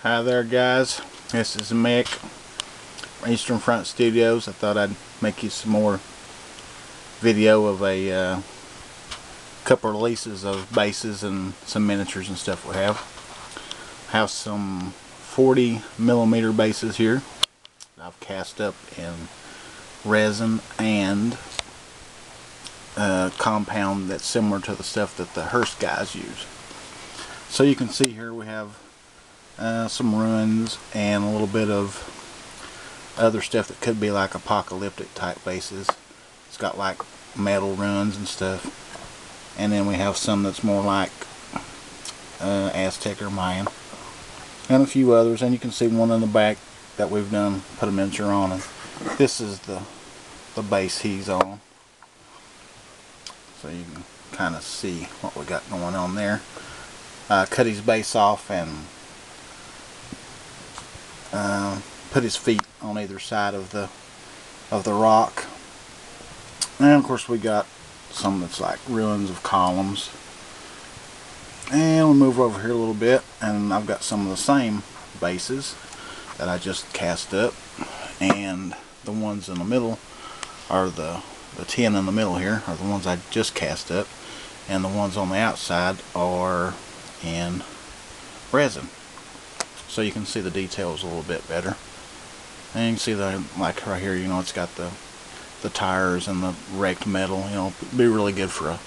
Hi there guys, this is Mick from Eastern Front Studios. I thought I'd make you some more video of a couple releases of bases and some miniatures and stuff we have. I have some 40mm bases here that I've cast up in resin and compound that's similar to the stuff that the Hearst guys use. So you can see here we have some ruins and a little bit of other stuff that could be like apocalyptic type bases. It's got like metal ruins and stuff, and then we have some that's more like Aztec or Mayan, and a few others. And you can see one in the back that we've done, put a miniature on, and this is the base he's on, so you can kind of see what we got going on there. Cut his base off and put his feet on either side of the rock. And of course we got some that's like ruins of columns. And we'll move over here a little bit, and I've got some of the same bases that I just cast up, and the ones in the middle are the 10 in the middle here are the ones I just cast up, and the ones on the outside are in resin, so you can see the details a little bit better. And you can see the, like right here, you know, it's got the tires and the wrecked metal. You know, it'd be really good for a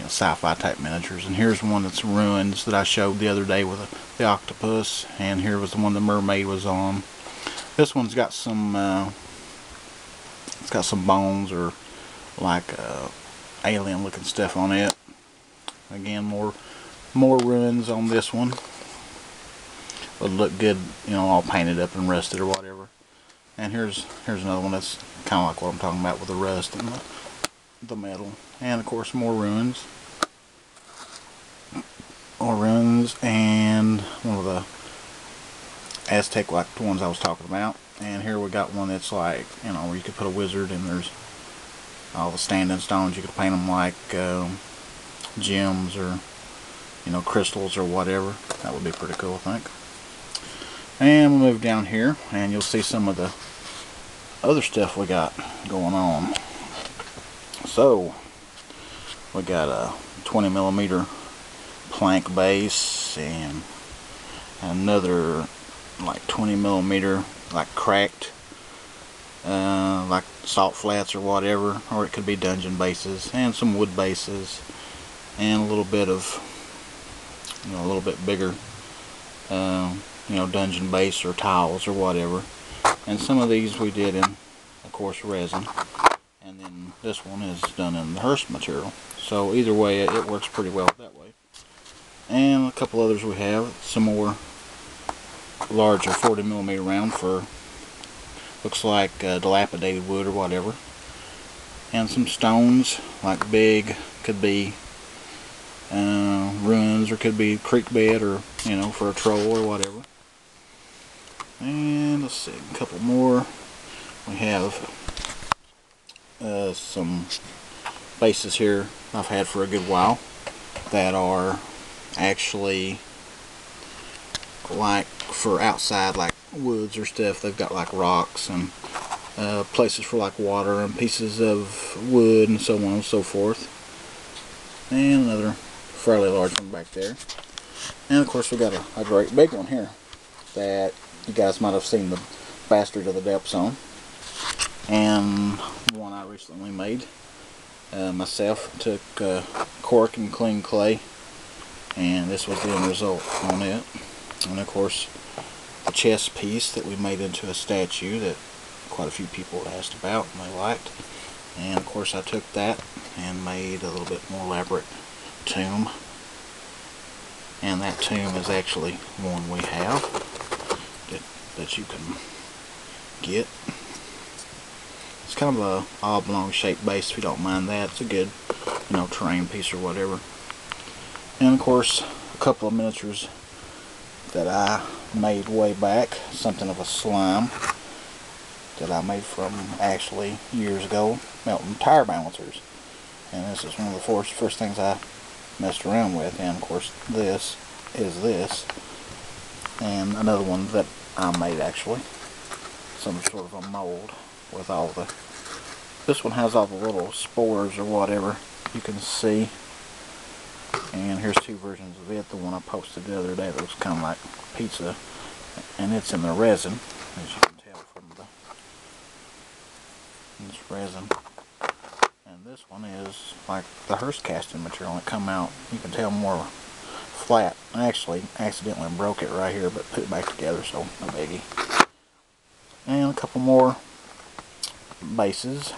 sci-fi type miniatures. And here's one that's ruins that I showed the other day with the octopus, and here was the one the mermaid was on. This one's got some it's got some bones or like alien looking stuff on it. Again, more ruins on this one. Would look good, you know, all painted up and rusted or whatever. And here's another one that's kind of like what I'm talking about with the rust and the metal. And of course more ruins. More ruins, and one of the Aztec, like the ones I was talking about. And here we got one that's like, you know, where you could put a wizard, and there's all the standing stones. You could paint them like gems or, you know, crystals or whatever. That would be pretty cool, I think. And we'll move down here, and you'll see some of the other stuff we got going on. So we got a 20mm plank base, and another like 20mm like cracked like salt flats or whatever, or it could be dungeon bases, and some wood bases, and a little bit of, you know, a little bit bigger you know, dungeon base or tiles or whatever. And some of these we did in, of course, resin, and then this one is done in the Hearst material. So either way, it works pretty well that way. And a couple others we have, some more larger 40mm round for, looks like dilapidated wood or whatever, and some stones like big, could be ruins, or could be creek bed, or, you know, for a troll or whatever. And let's see, a couple more. We have some bases here I've had for a good while that are actually like for outside, like woods or stuff. They've got like rocks and places for like water and pieces of wood and so on and so forth. And another fairly large one back there. And of course we got a great big one here that you guys might have seen, the Bastard of the Depths on, and one I recently made myself. Took cork and clean clay, and this was the end result on it. And of course the chest piece that we made into a statue that quite a few people had asked about and they liked. And of course I took that and made a little bit more elaborate tomb, and that tomb is actually one we have that you can get. It's kind of a oblong shaped base, if you don't mind that. It's a good, you know, terrain piece or whatever. And of course a couple of miniatures that I made way back, something of a slime that I made from actually years ago, melting tire balancers. And this is one of the first things I messed around with. And of course this is this. and another one that I made actually, some sort of a mold with all the, this one has all the little spores or whatever you can see, and here's two versions of it. The one I posted the other day that was kind of like pizza, and it's in the resin, as you can tell from this resin. And this one is like the hearse casting material, and it come out, you can tell, more flat. I actually accidentally broke it right here, but put it back together, so no biggie. And a couple more bases,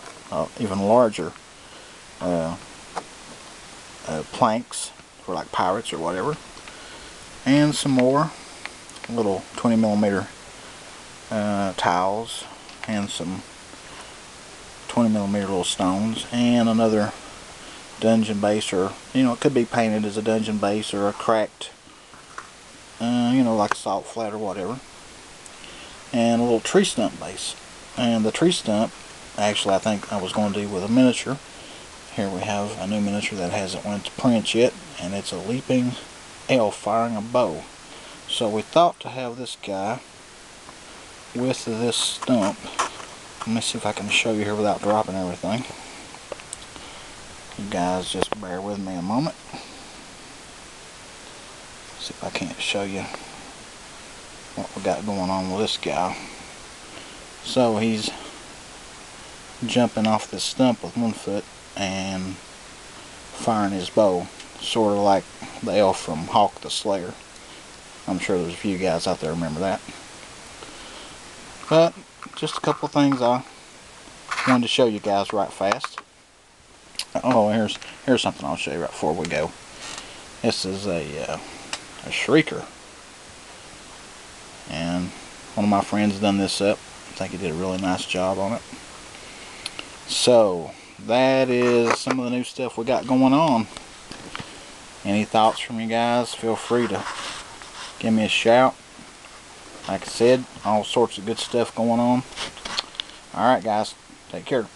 even larger planks for like pirates or whatever, and some more little 20mm tiles, and some 20mm little stones, and another dungeon base, or you know, it could be painted as a dungeon base or a cracked you know, like a salt flat or whatever, and a little tree stump base. And the tree stump, actually, I think I was going to do with a miniature. Here we have a new miniature that hasn't went to print yet, and it's a leaping elf firing a bow. So we thought to have this guy with this stump. Let me see if I can show you here without dropping everything. You guys just bear with me a moment. See if I can't show you what we got going on with this guy. So he's jumping off this stump with one foot and firing his bow, sort of like the elf from Hawk the Slayer. I'm sure there's a few guys out there remember that. But just a couple things I wanted to show you guys right fast. Oh, here's something I'll show you right before we go. This is a shrieker, and one of my friends done this up. I think he did a really nice job on it. So that is some of the new stuff we got going on. Any thoughts from you guys? Feel free to give me a shout. Like I said, all sorts of good stuff going on. Alright guys, take care.